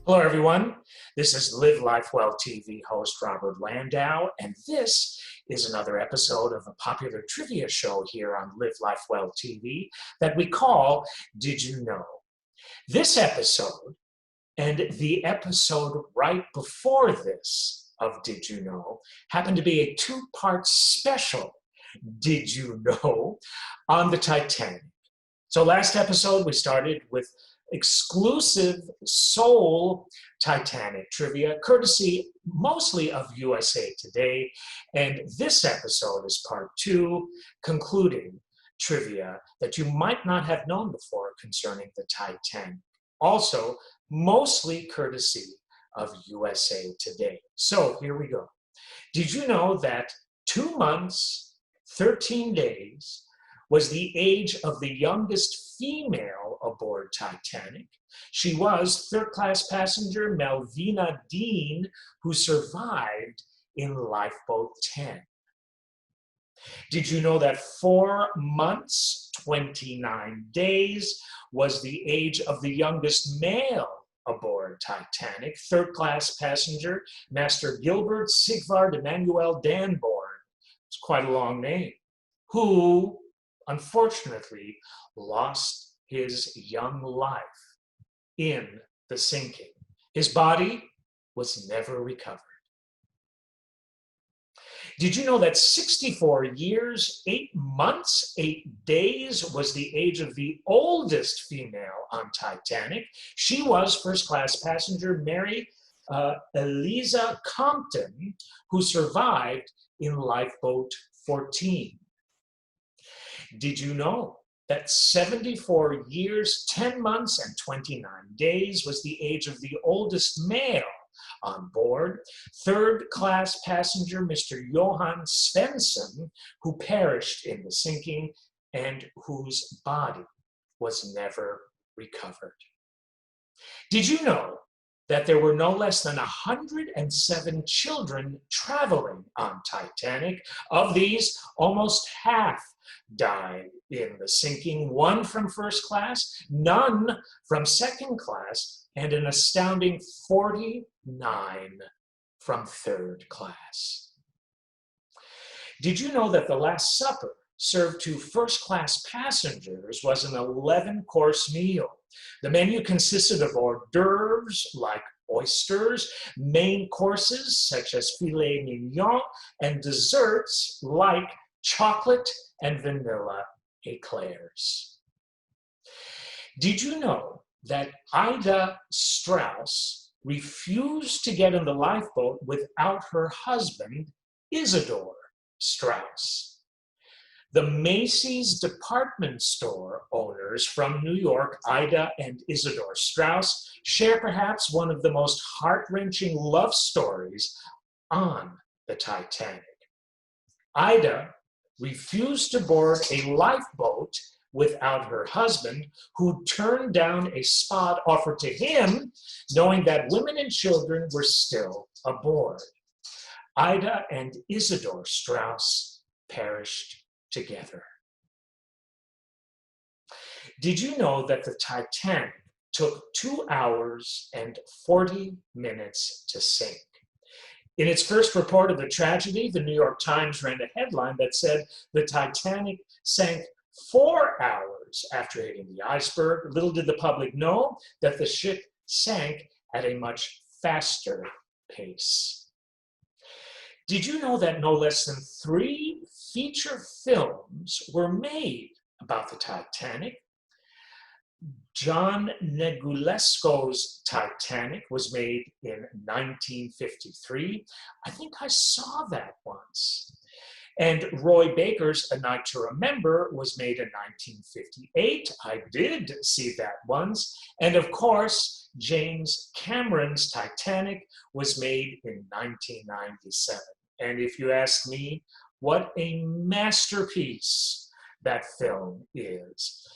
Hello, everyone. This is Live Life Well TV host Robert Landau, and this is another episode of a popular trivia show here on Live Life Well TV that we call Did You Know? This episode and the episode right before this of Did You Know happen to be a two-part special Did You Know on the Titanic. So last episode we started with exclusive sole Titanic trivia, courtesy mostly of USA Today. And this episode is part two, concluding trivia that you might not have known before concerning the Titanic. Also, mostly courtesy of USA Today. So here we go. Did you know that 2 months, 13 days was the age of the youngest female aboard Titanic? She was third-class passenger Melvina Dean, who survived in Lifeboat 10. Did you know that 4 months, 29 days was the age of the youngest male aboard Titanic? Third-class passenger Master Gilbert Sigvard Emanuel Danborn. It's quite a long name. Who unfortunately lost his young life in the sinking. His body was never recovered. Did you know that 64 years, 8 months, 8 days was the age of the oldest female on Titanic? She was first-class passenger Mary Eliza Compton, who survived in Lifeboat 14. Did you know that 74 years, 10 months, and 29 days was the age of the oldest male on board? Third-class passenger Mr. Johan Svensson, who perished in the sinking and whose body was never recovered. Did you know that there were no less than 107 children traveling on Titanic? Of these, almost half died in the sinking, 1 from first class, none from second class, and an astounding 49 from third class. Did you know that the Last Supper served to first-class passengers was an 11-course meal? The menu consisted of hors d'oeuvres like oysters, main courses such as filet mignon, and desserts like chocolate and vanilla eclairs. Did you know that Ida Strauss refused to get in the lifeboat without her husband, Isidore Strauss? The Macy's department store owners from New York, Ida and Isidore Strauss, share perhaps one of the most heart-wrenching love stories on the Titanic. Ida refused to board a lifeboat without her husband, who turned down a spot offered to him, knowing that women and children were still aboard. Ida and Isidore Strauss perished together. Did you know that the Titanic took 2 hours and 40 minutes to sink? In its first report of the tragedy, the New York Times ran a headline that said the Titanic sank 4 hours after hitting the iceberg. Little did the public know that the ship sank at a much faster pace. Did you know that no less than 3 feature films were made about the Titanic? John Negulesco's Titanic was made in 1953. I think I saw that once. And Roy Baker's A Night to Remember was made in 1958. I did see that once. And of course, James Cameron's Titanic was made in 1997. And if you ask me, what a masterpiece that film is.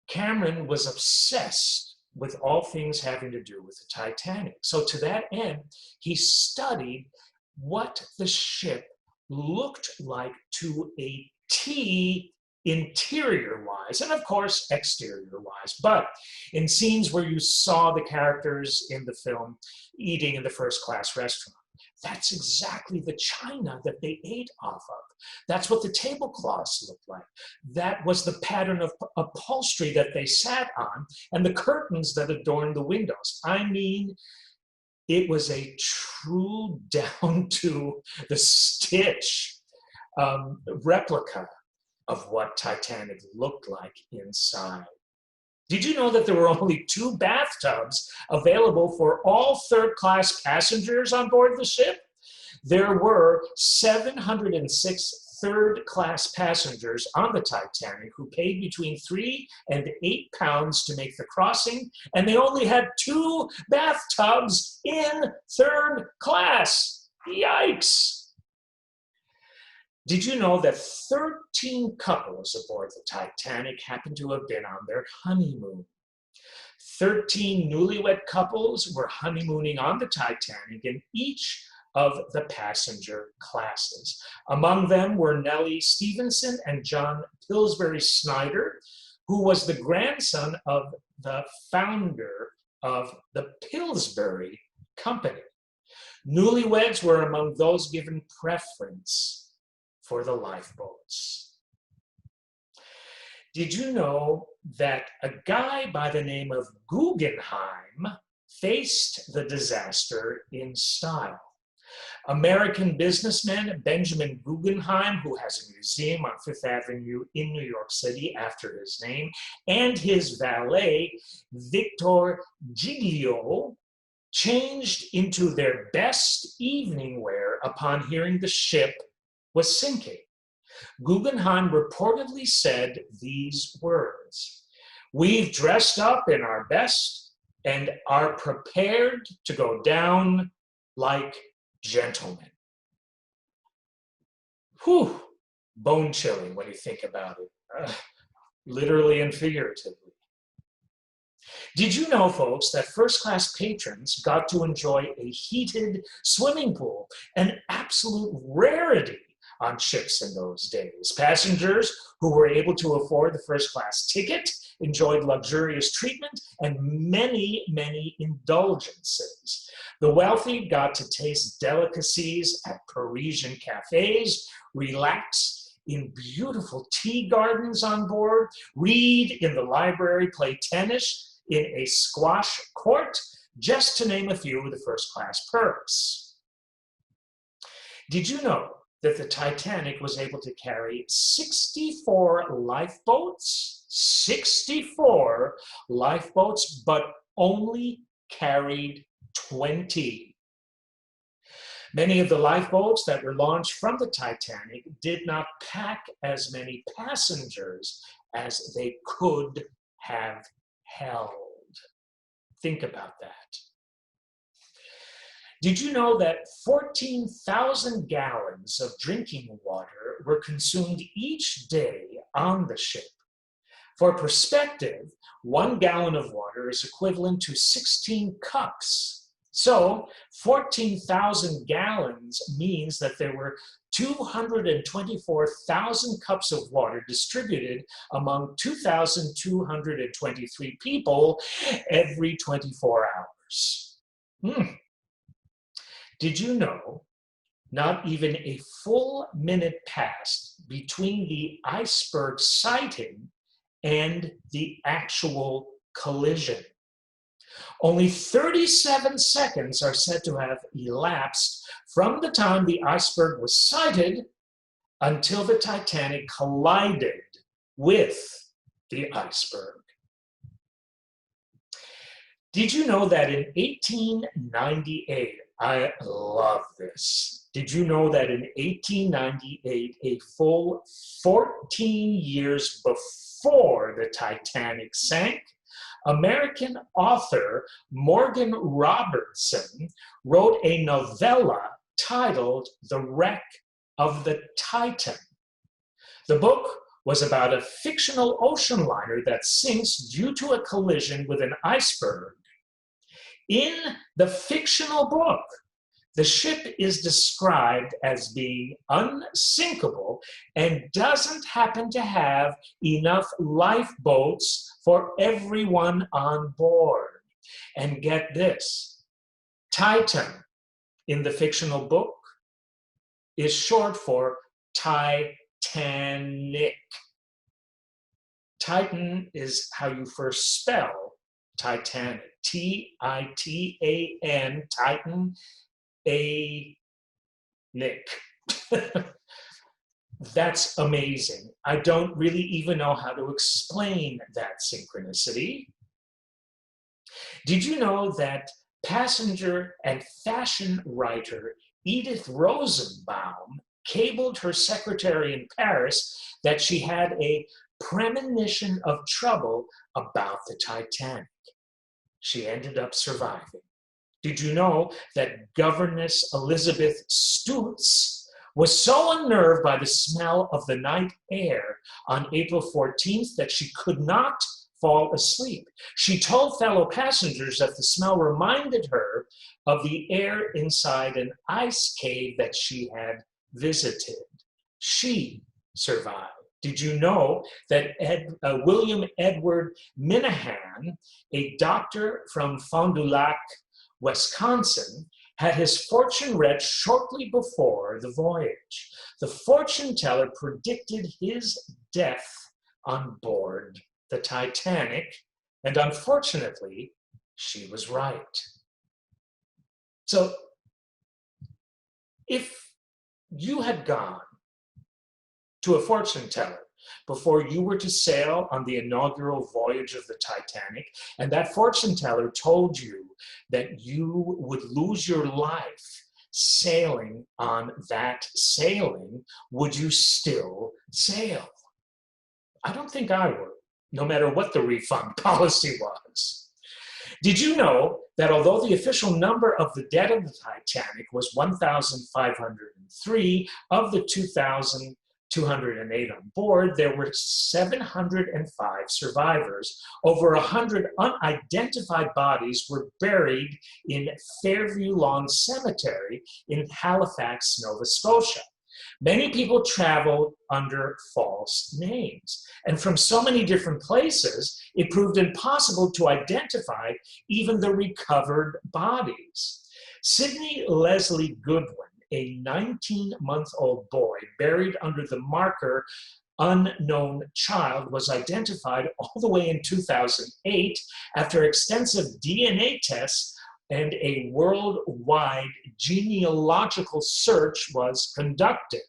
Cameron was obsessed with all things having to do with the Titanic. So to that end, he studied what the ship looked like to a T interior-wise, and of course exterior-wise, but in scenes where you saw the characters in the film eating in the first-class restaurant. That's exactly the china that they ate off of. That's what the tablecloths looked like. That was the pattern of upholstery that they sat on, and the curtains that adorned the windows. I mean, it was a true down to the stitch replica of what Titanic looked like inside. Did you know that there were only 2 bathtubs available for all third-class passengers on board the ship? There were 706 third-class passengers on the Titanic who paid between £3 and £8 to make the crossing, and they only had 2 bathtubs in third class. Yikes! Did you know that 13 couples aboard the Titanic happened to have been on their honeymoon? 13 newlywed couples were honeymooning on the Titanic in each of the passenger classes. Among them were Nellie Stevenson and John Pillsbury Snyder, who was the grandson of the founder of the Pillsbury Company. Newlyweds were among those given preference for the lifeboats. Did you know that a guy by the name of Guggenheim faced the disaster in style? American businessman Benjamin Guggenheim, who has a museum on Fifth Avenue in New York City after his name, and his valet, Victor Giglio, changed into their best evening wear upon hearing the ship was sinking. Guggenheim reportedly said these words: "We've dressed up in our best and are prepared to go down like gentlemen." Whew, bone-chilling when you think about it, literally and figuratively. Did you know, folks, that first-class patrons got to enjoy a heated swimming pool, an absolute rarity on ships in those days? Passengers who were able to afford the first-class ticket enjoyed luxurious treatment and many, many indulgences. The wealthy got to taste delicacies at Parisian cafes, relax in beautiful tea gardens on board, read in the library, play tennis in a squash court, just to name a few of the first-class perks. Did you know that the Titanic was able to carry 64 lifeboats? 64 lifeboats, but only carried 20. Many of the lifeboats that were launched from the Titanic did not pack as many passengers as they could have held. Think about that. Did you know that 14,000 gallons of drinking water were consumed each day on the ship? For perspective, 1 gallon of water is equivalent to 16 cups. So 14,000 gallons means that there were 224,000 cups of water distributed among 2,223 people every 24 hours. Did you know not even a full minute passed between the iceberg sighting and the actual collision? Only 37 seconds are said to have elapsed from the time the iceberg was sighted until the Titanic collided with the iceberg. Did you know that in 1898, I love this. Did you know that in 1898, a full 14 years before the Titanic sank, American author Morgan Robertson wrote a novella titled The Wreck of the Titan? The book was about a fictional ocean liner that sinks due to a collision with an iceberg. In the fictional book, The ship is described as being unsinkable and doesn't happen to have enough lifeboats for everyone on board. And get this, Titan in the fictional book is short for Titanic. Titan is how you first spell Titanic. Titan, Titan, a Nick. That's amazing. I don't really even know how to explain that synchronicity. Did you know that passenger and fashion writer Edith Rosenbaum cabled her secretary in Paris that she had a premonition of trouble about the Titanic? She ended up surviving. Did you know that Governess Elizabeth Stutz was so unnerved by the smell of the night air on April 14th that she could not fall asleep? She told fellow passengers that the smell reminded her of the air inside an ice cave that she had visited. She survived. Did you know that William Edward Minahan, a doctor from Fond du Lac, Wisconsin, had his fortune read shortly before the voyage? The fortune teller predicted his death on board the Titanic, and unfortunately, she was right. So, if you had gone to a fortune teller before you were to sail on the inaugural voyage of the Titanic, and that fortune teller told you that you would lose your life sailing on that sailing, would you still sail? I don't think I would, no matter what the refund policy was. Did you know that although the official number of the dead of the Titanic was 1,503, of the 2,208 on board, there were 705 survivors. Over 100 unidentified bodies were buried in Fairview Lawn Cemetery in Halifax, Nova Scotia. Many people traveled under false names, and from so many different places, it proved impossible to identify even the recovered bodies. Sidney Leslie Goodwin, a 19-month-old boy buried under the marker unknown child, was identified all the way in 2008 after extensive DNA tests and a worldwide genealogical search was conducted.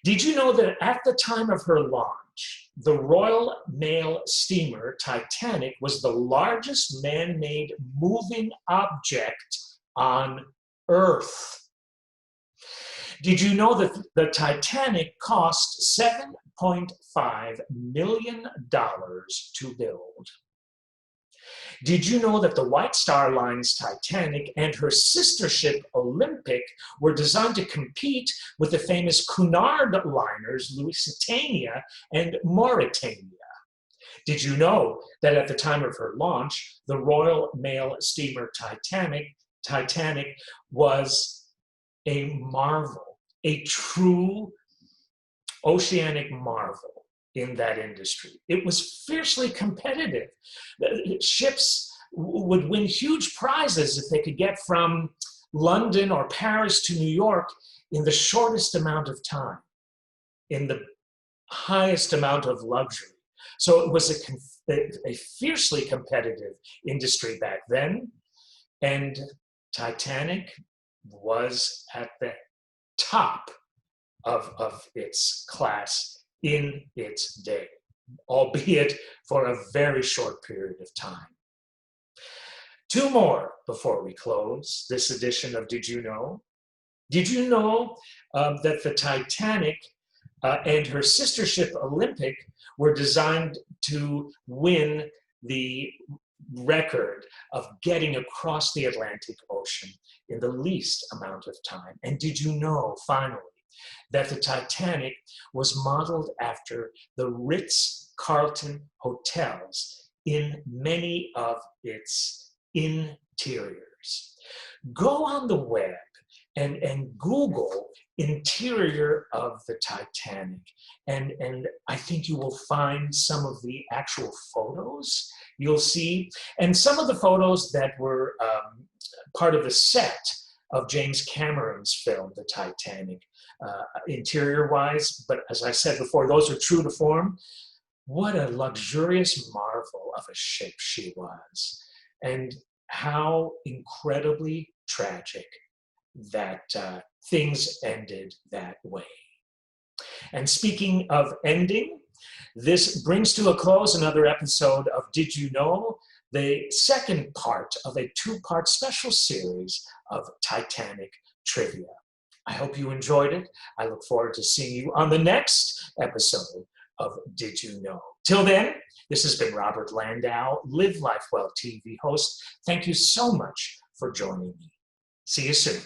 Did you know that at the time of her launch, the Royal Mail steamer Titanic was the largest man-made moving object on Earth? Did you know that the Titanic cost $7.5 million to build? Did you know that the White Star Line's Titanic and her sister ship Olympic were designed to compete with the famous Cunard liners Lusitania and Mauritania? Did you know that at the time of her launch, the Royal Mail steamer Titanic was a marvel, a true oceanic marvel in that industry? It was fiercely competitive. Ships would win huge prizes if they could get from London or Paris to New York in the shortest amount of time, in the highest amount of luxury. So it was a fiercely competitive industry back then, and Titanic was at the top of its class in its day, albeit for a very short period of time. Two more before we close this edition of Did You Know? Did you know that the Titanic and her sister ship Olympic were designed to win the record of getting across the Atlantic Ocean in the least amount of time? And did you know, finally, that the Titanic was modeled after the Ritz-Carlton hotels in many of its interiors? Go on the web and Google interior of the Titanic. And I think you will find some of the actual photos you'll see, and some of the photos that were part of the set of James Cameron's film, The Titanic, interior-wise. But as I said before, those are true to form. What a luxurious marvel of a ship she was, and how incredibly tragic that things ended that way. And speaking of ending, this brings to a close another episode of Did You Know?, the second part of a two-part special series of Titanic Trivia. I hope you enjoyed it. I look forward to seeing you on the next episode of Did You Know? Till then, this has been Robert Landau, Live Life Well TV host. Thank you so much for joining me. See you soon.